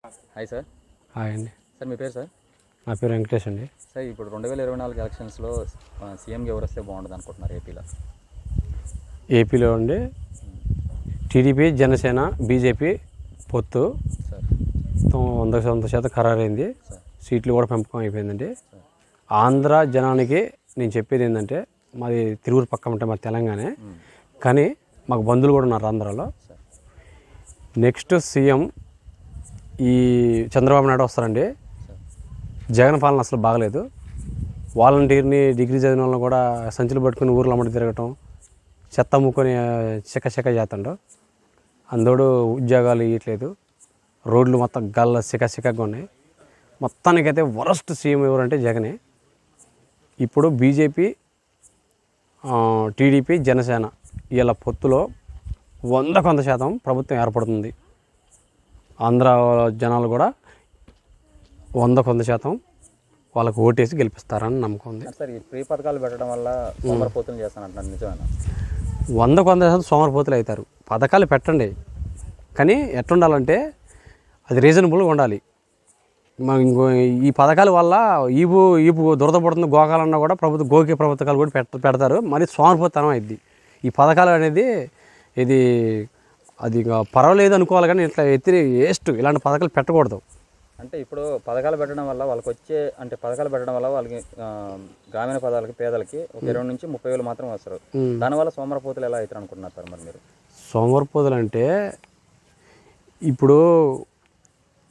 Hi sir. Hi అండి. Sir మీ పేరు sir? నా పేరు వెంకటేష్ అండి. సార్ ఇప్పుడు 2024 ఎలక్షన్స్లో సీఎంగా ఎవరు వస్తే బాగుంటుంది అనుకుంటున్నారు ఏపీలో? ఏపీలో అండి టీడీపీ, జనసేన, బీజేపీ పొత్తు సార్ 100% ఖరారైంది. సార్ సీట్లు కూడా పెంపకం అయిపోయిందండి. సార్ ఆంధ్ర జనానికి నేను చెప్పేది ఏంటంటే, మాది తిరువురు పక్క ఉంటే మాది తెలంగాణ, కానీ మాకు బంధువులు కూడా ఉన్నారు ఆంధ్రాలో. సార్ నెక్స్ట్ సీఎం ఈ చంద్రబాబు నాయుడు వస్తారండి. సార్ జగన్ పాలన అసలు బాగలేదు. వాలంటీర్ని డిగ్రీ చదివిన వాళ్ళని కూడా సంచులు పట్టుకుని ఊర్లో అమ్మడి తిరగటం, చెత్త అమ్ముకొని చెక్క చేస్తుండ్రు. అందోడు ఉద్యోగాలు ఇవ్వట్లేదు. రోడ్లు మొత్తం సిక్కగా ఉన్నాయి. మొత్తానికైతే వరస్ట్ సీఎం ఎవరంటే జగనే. ఇప్పుడు బీజేపీ, టీడీపీ, జనసేన వీళ్ళ పొత్తులో 100% ప్రభుత్వం ఏర్పడుతుంది. ఆంధ్ర జనాలు కూడా 100% వాళ్ళకు ఓటేసి గెలిపిస్తారని నమ్మకం ఉంది. సార్ ఈ ఫ్రీ పథకాలు పెట్టడం వల్ల సోమరిపోతులు చేస్తానంటున్నారు, నిజమేనా? 100% సోమరిపోతులు అవుతారు. పథకాలు పెట్టండి, కానీ ఎట్లుండాలంటే అది రీజనబుల్గా ఉండాలి. ఇంకో ఈ పథకాల వల్ల ఈపు దురద పడుతుంది గోకాలన్నా కూడా గోకే ప్రభుత్వాలు కూడా పెడతారు. మరి సోమరిపోతనం అయింది ఈ పథకాలు అనేది. అది పర్వాలేదు అనుకోవాలి, కానీ ఇట్లా వేస్ట్ ఇలాంటి పథకాలు పెట్టకూడదు. అంటే ఇప్పుడు పథకాలు పెట్టడం వల్ల వాళ్ళకి పథకాలు పెట్టడం వల్ల వాళ్ళకి గ్రామీణ పదాలకి పేదలకి ఒక 20 నుంచి 30 వేలు మాత్రం వస్తారు. దానివల్ల సోమరిపోతులు ఎలా అవుతారు అనుకుంటున్నారు సార్ మరి మీరు? సోమరిపోతులు అంటే ఇప్పుడు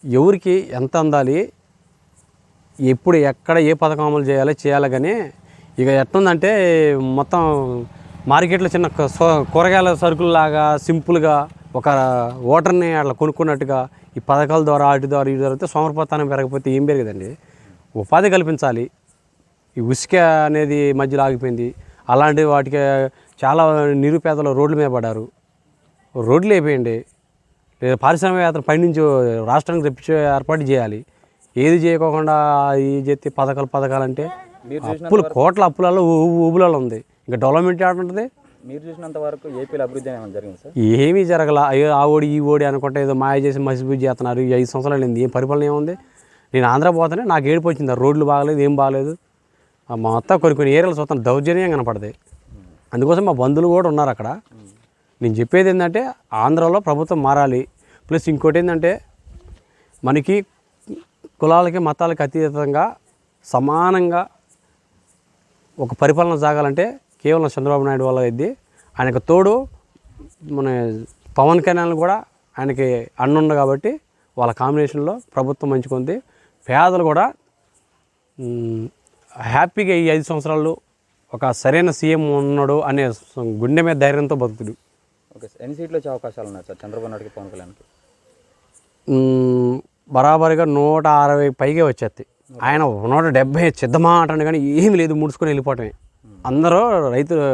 ఎవరికి ఎంత అందాలి, ఎప్పుడు ఎక్కడ ఏ పథకం అమలు చేయాలి కానీ ఇక ఎట్లుందంటే మొత్తం మార్కెట్లో చిన్న కూరగాయల సరుకుల్లాగా సింపుల్గా ఒక ఓటర్ని అట్లా కొనుక్కున్నట్టుగా ఈ పథకాల ద్వారా వీటి ద్వారా అయితే సోమరిపోతానం పెరగకపోతే ఏం పెరగదండి. ఉపాధి కల్పించాలి. ఈ ఉసుక అనేది మధ్యలో ఆగిపోయింది. అలాంటి వాటికి చాలా నిరుపేదలు రోడ్ల మీద పడ్డారు. రోడ్లు వేయండి, లేదా పారిశ్రామికవేత్తలు పైనుంచి రాష్ట్రానికి తెప్పించే ఏర్పాటు చేయాలి. ఏది చేయకోకుండా ఈ చేతి పథకాలంటే అప్పులు, కోట్ల అప్పులలో ఊబులలో ఉంది. ఇంకా డెవలప్మెంట్ ఏమంటుంది? మీరు చూసినంత వరకు ఏపీలో అభివృద్ధి ఏమైనా జరిగింది సార్? ఏమీ జరగల. అయ్యో ఆ ఓడి ఈ ఓడి అనుకుంటే ఏదో మాయ చేసి మసిబుద్ధి చేస్తున్నారు. ఈ 5 సంవత్సరాలు ఏంది, ఏం పరిపాలన ఏముంది? నేను ఆంధ్ర పోతానే నాకు ఏడుపు వచ్చింది. రోడ్లు బాగలేదు, ఏం బాగలేదు. మొత్తం కొన్ని ఏరియాలు చూస్తాను దౌర్జన్యం కనపడతాయి. అందుకోసం మా బంధువులు కూడా ఉన్నారు అక్కడ. నేను చెప్పేది ఏంటంటే ఆంధ్రాలో ప్రభుత్వం మారాలి. ప్లస్ ఇంకోటి ఏంటంటే మనకి కులాలకి మతాలకి అతీతంగా సమానంగా ఒక పరిపాలన సాగాలంటే కేవలం చంద్రబాబు నాయుడు వల్ల అయింది. ఆయనకు తోడు మన పవన్ కళ్యాణ్ కూడా ఆయనకి అన్నుంది కాబట్టి వాళ్ళ కాంబినేషన్లో ప్రభుత్వం మంచుకుంది. పేదలు కూడా హ్యాపీగా ఈ 5 సంవత్సరాలు ఒక సరైన సీఎం ఉన్నాడు అనే గుండె మీద ధైర్యంతో బతుకుడు. ఓకే సార్, ఎన్ని సీట్లు వచ్చే అవకాశాలు ఉన్నాయి సార్ చంద్రబాబు నాయుడుకి, పవన్ కళ్యాణ్కి? బరాబరిగా 160 పైగే వచ్చేది. ఆయన 170 సిద్ధమా అంటాడు, కానీ ఏమి లేదు, ముడుచుకొని వెళ్ళిపోవటమే. అందరూ రైతులు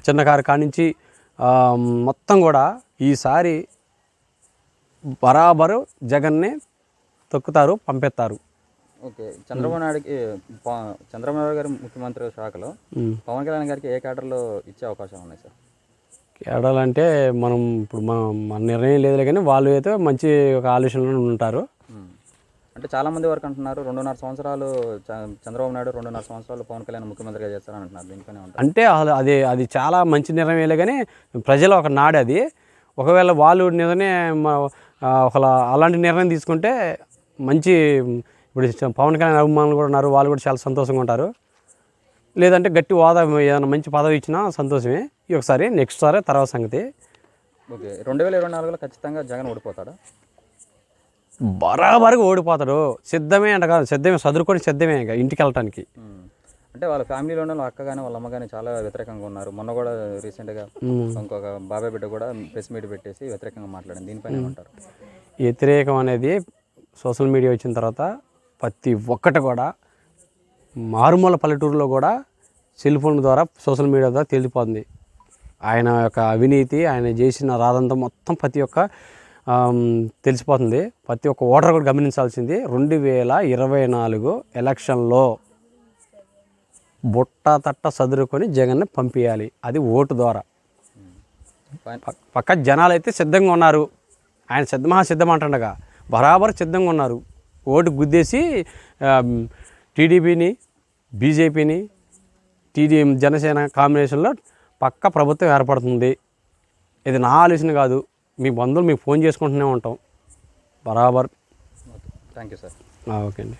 చిన్నకారు కానించి మొత్తం కూడా ఈసారి బరాబరు జగన్ని తొక్కుతారు, పంపిస్తారు. ఓకే, చంద్రబాబు నాయుడు గారు ముఖ్యమంత్రి శాఖలో పవన్ కళ్యాణ్ గారికి ఏ క్యాడర్లో ఇచ్చే అవకాశాలు ఉన్నాయి సార్? కేడాలంటే మనం ఇప్పుడు మన నిర్ణయం లేదులే, కానీ వాళ్ళు అయితే మంచి ఒక ఆలోచనలో ఉంటారు. అంటే చాలామంది వరకు అంటున్నారు 2.5 సంవత్సరాలు చంద్రబాబు నాయుడు, 2.5 సంవత్సరాలు పవన్ కళ్యాణ్ ముఖ్యమంత్రిగా చేస్తారని అంటున్నారు. దీనిపైన అంటే అది చాలా మంచి నిర్ణయం, కానీ ప్రజల ఒక నాడు అది. ఒకవేళ వాళ్ళు నిర్ణయం అలాంటి నిర్ణయం తీసుకుంటే మంచి, ఇప్పుడు పవన్ కళ్యాణ్ అభిమానులు కూడా ఉన్నారు, వాళ్ళు కూడా చాలా సంతోషంగా ఉంటారు. లేదంటే గట్టి హోదా ఏదైనా మంచి పదవి ఇచ్చినా సంతోషమే. ఈ ఒకసారి నెక్స్ట్ సారి తర్వాత సంగతి. ఓకే, 2024లో ఖచ్చితంగా జగన్ ఓడిపోతాడా? బరాబరిగా ఓడిపోతాడు. సిద్ధమే అంట కాదు, చదువుకొని సిద్ధమే ఇక ఇంటికి వెళ్ళటానికి. అంటే వాళ్ళ ఫ్యామిలీలోనే వాళ్ళ అక్క కానీ వాళ్ళ అమ్మ కానీ చాలా వ్యతిరేకంగా ఉన్నారు. మొన్న కూడా రీసెంట్గా ఇంకొక బాబాయ్ బిడ్డ కూడా ప్రెస్ మీట్ పెట్టేసి వ్యతిరేకంగా మాట్లాడింది. దీనిపైన ఏమంటారు? వ్యతిరేకం అనేది సోషల్ మీడియా వచ్చిన తర్వాత ప్రతి ఒక్కటి కూడా మారుమూల పల్లెటూరులో కూడా సెల్ ఫోన్ ద్వారా సోషల్ మీడియా ద్వారా తెలిసిపోతుంది. ఆయన యొక్క అవినీతి, ఆయన చేసిన రాదంతా మొత్తం ప్రతి ఒక్క తెలిసిపోతుంది. ప్రతి ఒక్క ఓటర్ కూడా గమనించాల్సింది 2024 ఎలక్షన్లో బుట్ట తట్ట సదురుకొని జగన్ని పంపించాలి. అది ఓటు ద్వారా. పక్క జనాలు అయితే సిద్ధంగా ఉన్నారు. ఆయన సిద్ధమా సిద్ధం అంటుండగా బరాబర్ సిద్ధంగా ఉన్నారు. ఓటు గుద్దేసి టీడీపీని, బీజేపీని, జనసేన కాంబినేషన్లో పక్క ప్రభుత్వం ఏర్పడుతుంది. ఇది నా ఆలోచన కాదు. మీ బంధువులు మీకు ఫోన్ చేసుకుంటూనే ఉంటాం బరాబర్. Thank you sir. ఓకే అండి.